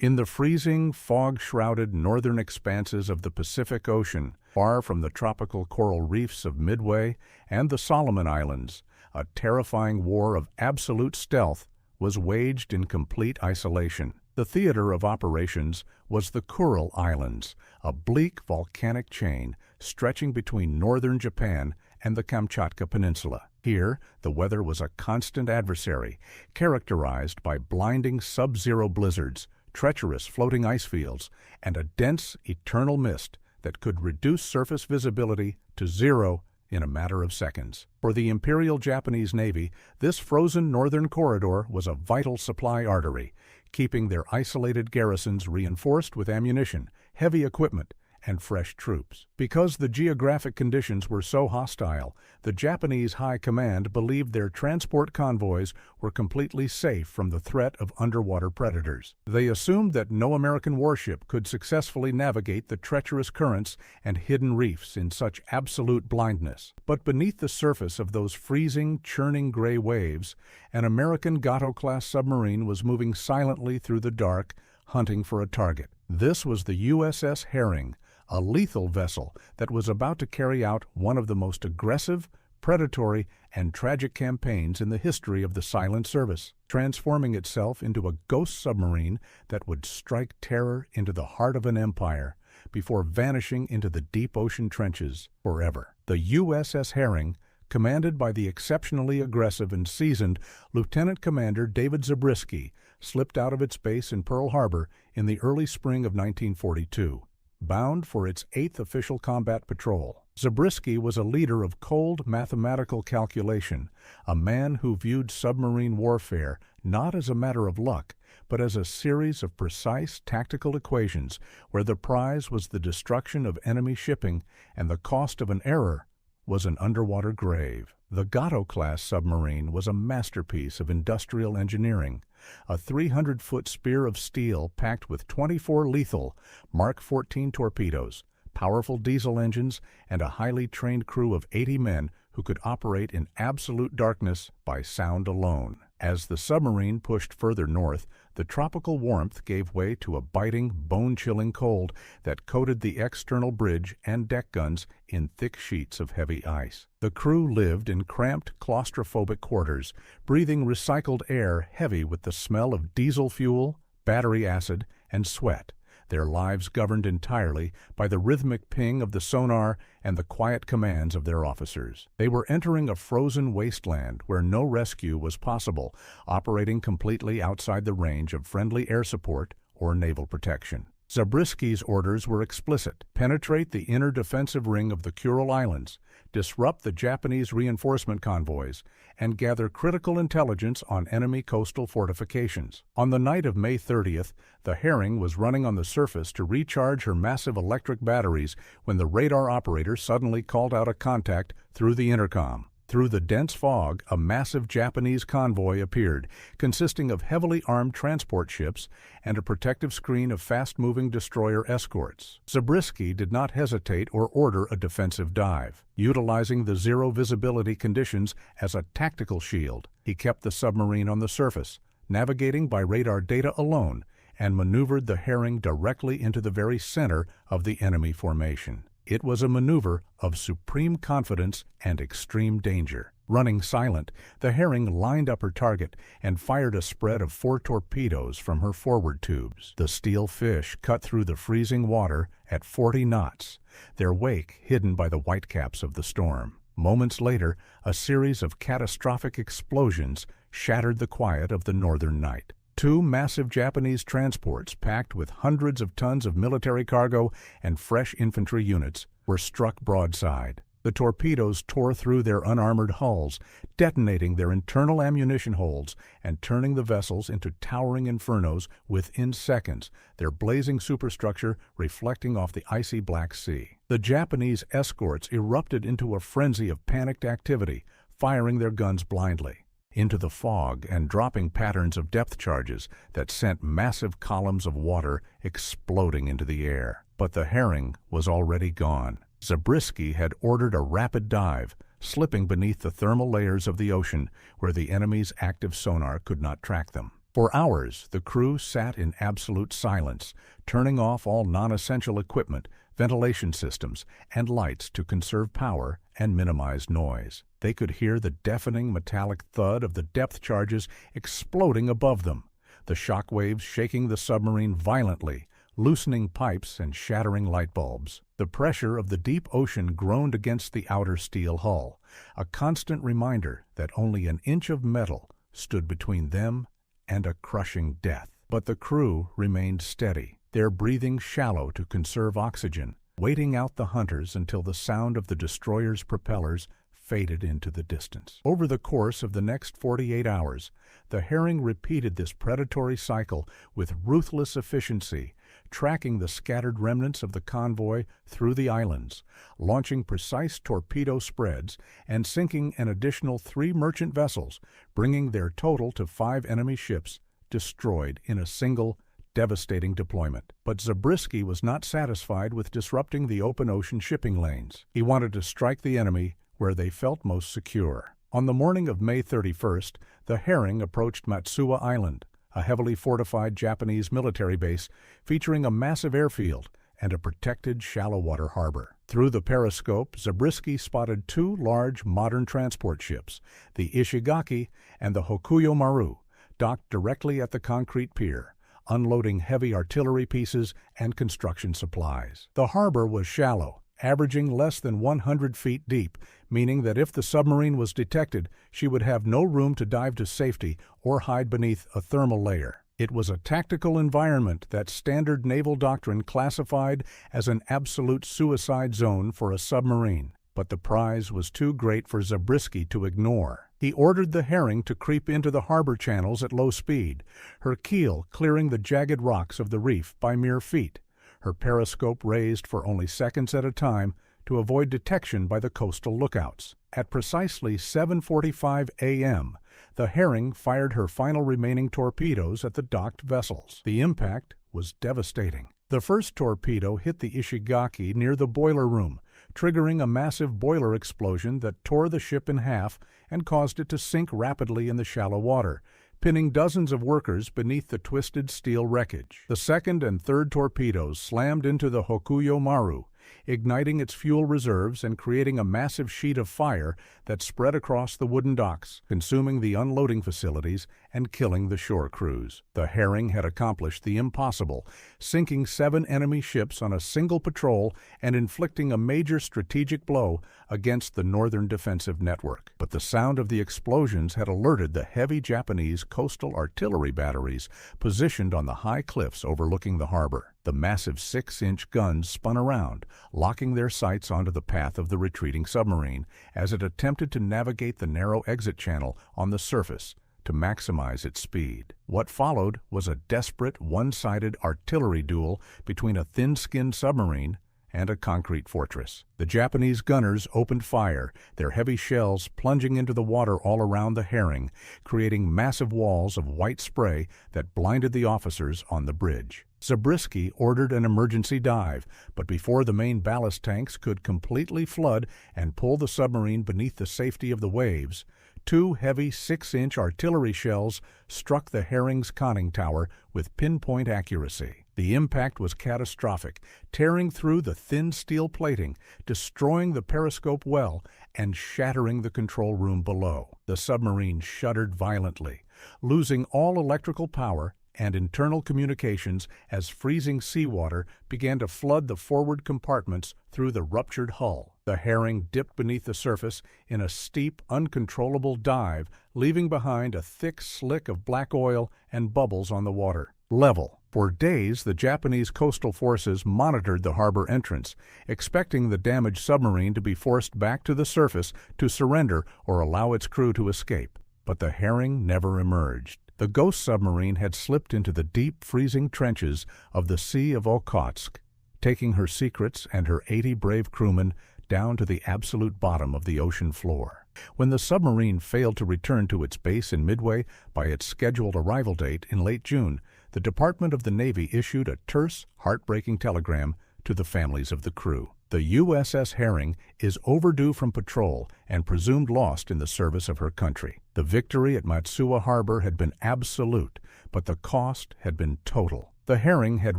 In the freezing, fog-shrouded northern expanses of the Pacific Ocean, far from the tropical coral reefs of Midway and the Solomon Islands, a terrifying war of absolute stealth was waged in complete isolation. The theater of operations was the Kuril Islands, a bleak volcanic chain stretching between northern Japan and the Kamchatka Peninsula. Here, the weather was a constant adversary, characterized by blinding sub-zero blizzards, treacherous floating ice fields, and a dense, eternal mist that could reduce surface visibility to zero in a matter of seconds. For the Imperial Japanese Navy, this frozen northern corridor was a vital supply artery, keeping their isolated garrisons reinforced with ammunition, heavy equipment, and fresh troops. Because the geographic conditions were so hostile, the Japanese High Command believed their transport convoys were completely safe from the threat of underwater predators. They assumed that no American warship could successfully navigate the treacherous currents and hidden reefs in such absolute blindness. But beneath the surface of those freezing, churning gray waves, an American Gato-class submarine was moving silently through the dark, hunting for a target. This was the USS Herring, a lethal vessel that was about to carry out one of the most aggressive, predatory, and tragic campaigns in the history of the Silent Service, transforming itself into a ghost submarine that would strike terror into the heart of an empire before vanishing into the deep ocean trenches forever. The USS Herring, commanded by the exceptionally aggressive and seasoned Lieutenant Commander David Zabriskie, slipped out of its base in Pearl Harbor in the early spring of 1942. Bound for its 8th official combat patrol. Zabriskie was a leader of cold mathematical calculation, a man who viewed submarine warfare not as a matter of luck, but as a series of precise tactical equations where the prize was the destruction of enemy shipping and the cost of an error was an underwater grave. The Gato-class submarine was a masterpiece of industrial engineering, a 300-foot spear of steel packed with 24 lethal Mark 14 torpedoes, powerful diesel engines, and a highly trained crew of 80 men who could operate in absolute darkness by sound alone. As the submarine pushed further north, the tropical warmth gave way to a biting, bone-chilling cold that coated the external bridge and deck guns in thick sheets of heavy ice. The crew lived in cramped, claustrophobic quarters, breathing recycled air heavy with the smell of diesel fuel, battery acid, and sweat, their lives governed entirely by the rhythmic ping of the sonar and the quiet commands of their officers. They were entering a frozen wasteland where no rescue was possible, operating completely outside the range of friendly air support or naval protection. Zabriskie's orders were explicit: penetrate the inner defensive ring of the Kuril Islands, disrupt the Japanese reinforcement convoys, and gather critical intelligence on enemy coastal fortifications. On the night of May 30th, the Herring was running on the surface to recharge her massive electric batteries when the radar operator suddenly called out a contact through the intercom. Through the dense fog, a massive Japanese convoy appeared, consisting of heavily armed transport ships and a protective screen of fast-moving destroyer escorts. Zabriskie did not hesitate or order a defensive dive. Utilizing the zero-visibility conditions as a tactical shield, he kept the submarine on the surface, navigating by radar data alone, and maneuvered the Herring directly into the very center of the enemy formation. It was a maneuver of supreme confidence and extreme danger. Running silent, the Herring lined up her target and fired a spread of 4 torpedoes from her forward tubes. The steel fish cut through the freezing water at 40 knots, their wake hidden by the whitecaps of the storm. Moments later, a series of catastrophic explosions shattered the quiet of the northern night. 2 massive Japanese transports packed with hundreds of tons of military cargo and fresh infantry units were struck broadside. The torpedoes tore through their unarmored hulls, detonating their internal ammunition holds and turning the vessels into towering infernos within seconds, their blazing superstructure reflecting off the icy Black Sea. The Japanese escorts erupted into a frenzy of panicked activity, firing their guns blindly into the fog and dropping patterns of depth charges that sent massive columns of water exploding into the air. But the Herring was already gone. Zabriskie had ordered a rapid dive, slipping beneath the thermal layers of the ocean where the enemy's active sonar could not track them. For hours, the crew sat in absolute silence, turning off all non-essential equipment, ventilation systems, and lights to conserve power and minimize noise. They could hear the deafening metallic thud of the depth charges exploding above them, the shock waves shaking the submarine violently, loosening pipes and shattering light bulbs. The pressure of the deep ocean groaned against the outer steel hull, a constant reminder that only an inch of metal stood between them and a crushing death. But the crew remained steady, their breathing shallow to conserve oxygen, waiting out the hunters until the sound of the destroyer's propellers faded into the distance. Over the course of the next 48 hours, the Herring repeated this predatory cycle with ruthless efficiency, tracking the scattered remnants of the convoy through the islands, launching precise torpedo spreads, and sinking an additional 3 merchant vessels, bringing their total to 5 enemy ships destroyed in a single, devastating deployment. But Zabriskie was not satisfied with disrupting the open ocean shipping lanes. He wanted to strike the enemy where they felt most secure. On the morning of May 31st, the Herring approached Matsuwa Island, a heavily fortified Japanese military base featuring a massive airfield and a protected shallow-water harbor. Through the periscope, Zabriskie spotted 2 large modern transport ships, the Ishigaki and the Hokuyo Maru, docked directly at the concrete pier, unloading heavy artillery pieces and construction supplies. The harbor was shallow, averaging less than 100 feet deep, meaning that if the submarine was detected, she would have no room to dive to safety or hide beneath a thermal layer. It was a tactical environment that standard naval doctrine classified as an absolute suicide zone for a submarine. But the prize was too great for Zabriskie to ignore. He ordered the Herring to creep into the harbor channels at low speed, her keel clearing the jagged rocks of the reef by mere feet, her periscope raised for only seconds at a time to avoid detection by the coastal lookouts. At precisely 7:45 a.m., the Herring fired her final remaining torpedoes at the docked vessels. The impact was devastating. The first torpedo hit the Ishigaki near the boiler room, triggering a massive boiler explosion that tore the ship in half and caused it to sink rapidly in the shallow water, pinning dozens of workers beneath the twisted steel wreckage. The second and third torpedoes slammed into the Hokuyo Maru, igniting its fuel reserves and creating a massive sheet of fire that spread across the wooden docks, consuming the unloading facilities and killing the shore crews. The Herring had accomplished the impossible, sinking 7 enemy ships on a single patrol and inflicting a major strategic blow against the northern defensive network. But the sound of the explosions had alerted the heavy Japanese coastal artillery batteries positioned on the high cliffs overlooking the harbor. The massive 6-inch guns spun around, locking their sights onto the path of the retreating submarine as it attempted to navigate the narrow exit channel on the surface to maximize its speed. What followed was a desperate, one-sided artillery duel between a thin-skinned submarine and a concrete fortress. The Japanese gunners opened fire, their heavy shells plunging into the water all around the Herring, creating massive walls of white spray that blinded the officers on the bridge. Zabriskie ordered an emergency dive, but before the main ballast tanks could completely flood and pull the submarine beneath the safety of the waves, 2 heavy 6-inch artillery shells struck the Herring's conning tower with pinpoint accuracy. The impact was catastrophic, tearing through the thin steel plating, destroying the periscope well, and shattering the control room below. The submarine shuddered violently, losing all electrical power and internal communications as freezing seawater began to flood the forward compartments through the ruptured hull. The Herring dipped beneath the surface in a steep, uncontrollable dive, leaving behind a thick slick of black oil and bubbles on the water. Level. For days, the Japanese coastal forces monitored the harbor entrance, expecting the damaged submarine to be forced back to the surface to surrender or allow its crew to escape. But the Herring never emerged. The ghost submarine had slipped into the deep, freezing trenches of the Sea of Okhotsk, taking her secrets and her 80 brave crewmen down to the absolute bottom of the ocean floor. When the submarine failed to return to its base in Midway by its scheduled arrival date in late June, the Department of the Navy issued a terse, heartbreaking telegram to the families of the crew. The USS Herring is overdue from patrol and presumed lost in the service of her country. The victory at Matsuwa Harbor had been absolute, but the cost had been total. The Herring had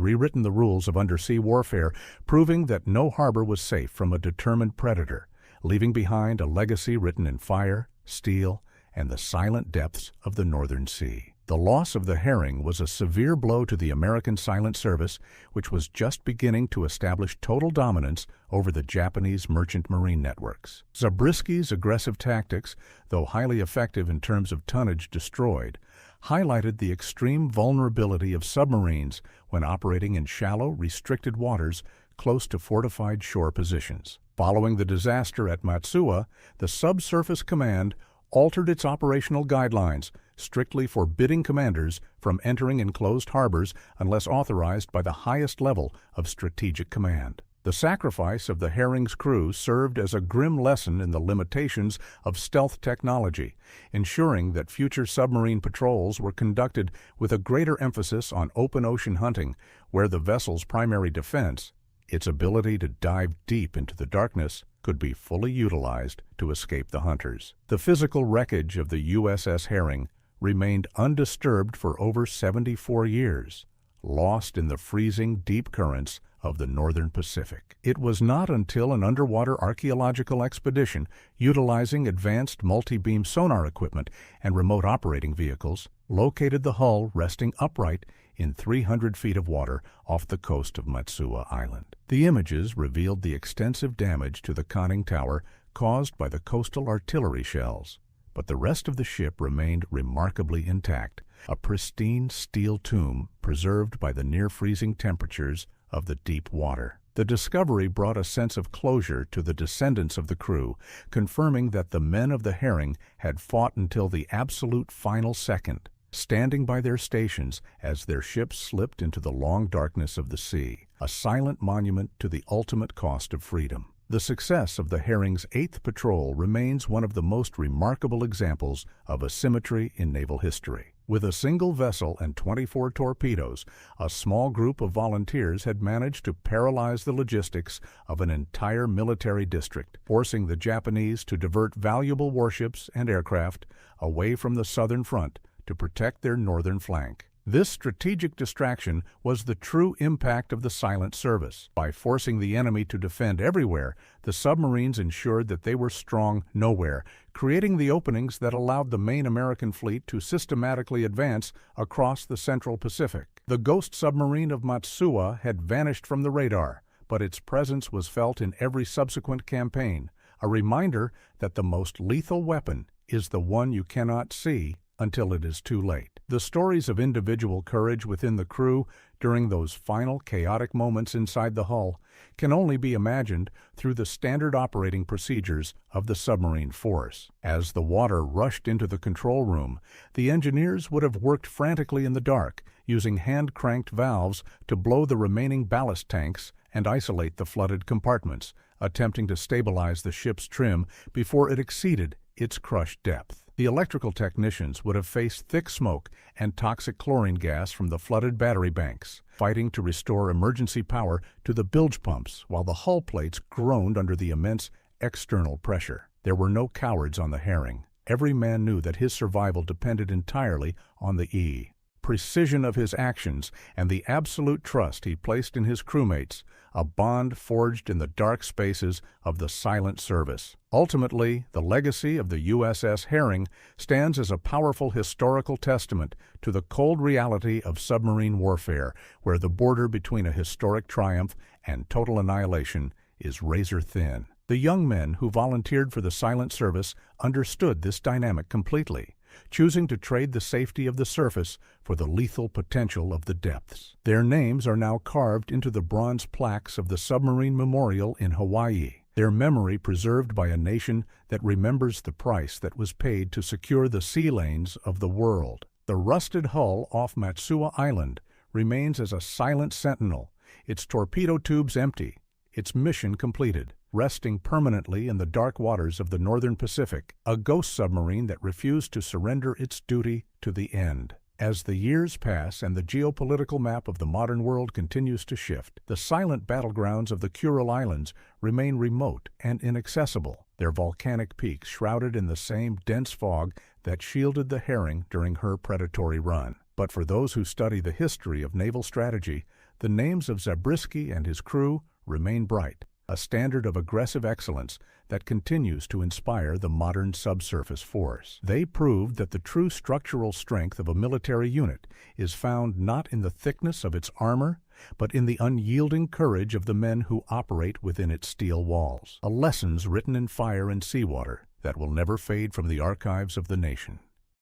rewritten the rules of undersea warfare, proving that no harbor was safe from a determined predator, leaving behind a legacy written in fire, steel, and the silent depths of the Northern Sea. The loss of the Herring was a severe blow to the American Silent Service, which was just beginning to establish total dominance over the Japanese merchant marine networks. Zabriskie's aggressive tactics, though highly effective in terms of tonnage destroyed, highlighted the extreme vulnerability of submarines when operating in shallow, restricted waters close to fortified shore positions. Following the disaster at Matsuwa, the Subsurface Command altered its operational guidelines, strictly forbidding commanders from entering enclosed harbors unless authorized by the highest level of strategic command. The sacrifice of the Herring's crew served as a grim lesson in the limitations of stealth technology, ensuring that future submarine patrols were conducted with a greater emphasis on open ocean hunting, where the vessel's primary defense, its ability to dive deep into the darkness, could be fully utilized to escape the hunters. The physical wreckage of the USS Herring remained undisturbed for over 74 years, lost in the freezing deep currents of the northern Pacific. It was not until an underwater archaeological expedition utilizing advanced multi-beam sonar equipment and remote operating vehicles located the hull resting upright in 300 feet of water off the coast of Matsuwa Island. The images revealed the extensive damage to the conning tower caused by the coastal artillery shells, but the rest of the ship remained remarkably intact, a pristine steel tomb preserved by the near-freezing temperatures of the deep water. The discovery brought a sense of closure to the descendants of the crew, confirming that the men of the Herring had fought until the absolute final second, standing by their stations as their ship slipped into the long darkness of the sea, a silent monument to the ultimate cost of freedom. The success of the Herring's 8th patrol remains one of the most remarkable examples of asymmetry in naval history. With a single vessel and 24 torpedoes, a small group of volunteers had managed to paralyze the logistics of an entire military district, forcing the Japanese to divert valuable warships and aircraft away from the southern front to protect their northern flank. This strategic distraction was the true impact of the Silent Service. By forcing the enemy to defend everywhere, the submarines ensured that they were strong nowhere, creating the openings that allowed the main American fleet to systematically advance across the central Pacific. The ghost submarine of Matsuwa had vanished from the radar, but its presence was felt in every subsequent campaign, a reminder that the most lethal weapon is the one you cannot see until it is too late. The stories of individual courage within the crew during those final chaotic moments inside the hull can only be imagined through the standard operating procedures of the submarine force. As the water rushed into the control room, the engineers would have worked frantically in the dark, using hand-cranked valves to blow the remaining ballast tanks and isolate the flooded compartments, attempting to stabilize the ship's trim before it exceeded its crushed depth. The electrical technicians would have faced thick smoke and toxic chlorine gas from the flooded battery banks, fighting to restore emergency power to the bilge pumps while the hull plates groaned under the immense external pressure. There were no cowards on the Herring. Every man knew that his survival depended entirely on the precision of his actions and the absolute trust he placed in his crewmates, a bond forged in the dark spaces of the Silent Service. Ultimately, the legacy of the USS Herring stands as a powerful historical testament to the cold reality of submarine warfare, where the border between a historic triumph and total annihilation is razor thin. The young men who volunteered for the Silent Service understood this dynamic completely, choosing to trade the safety of the surface for the lethal potential of the depths. Their names are now carved into the bronze plaques of the Submarine Memorial in Hawaii, their memory preserved by a nation that remembers the price that was paid to secure the sea lanes of the world. The rusted hull off Matsuwa Island remains as a silent sentinel, its torpedo tubes empty, its mission completed, resting permanently in the dark waters of the northern Pacific, a ghost submarine that refused to surrender its duty to the end. As the years pass and the geopolitical map of the modern world continues to shift, the silent battlegrounds of the Kuril Islands remain remote and inaccessible, their volcanic peaks shrouded in the same dense fog that shielded the herring during her predatory run. But for those who study the history of naval strategy, the names of Zabriskie and his crew remain bright, a standard of aggressive excellence that continues to inspire the modern subsurface force. They proved that the true structural strength of a military unit is found not in the thickness of its armor, but in the unyielding courage of the men who operate within its steel walls. A lessons written in fire and seawater that will never fade from the archives of the nation.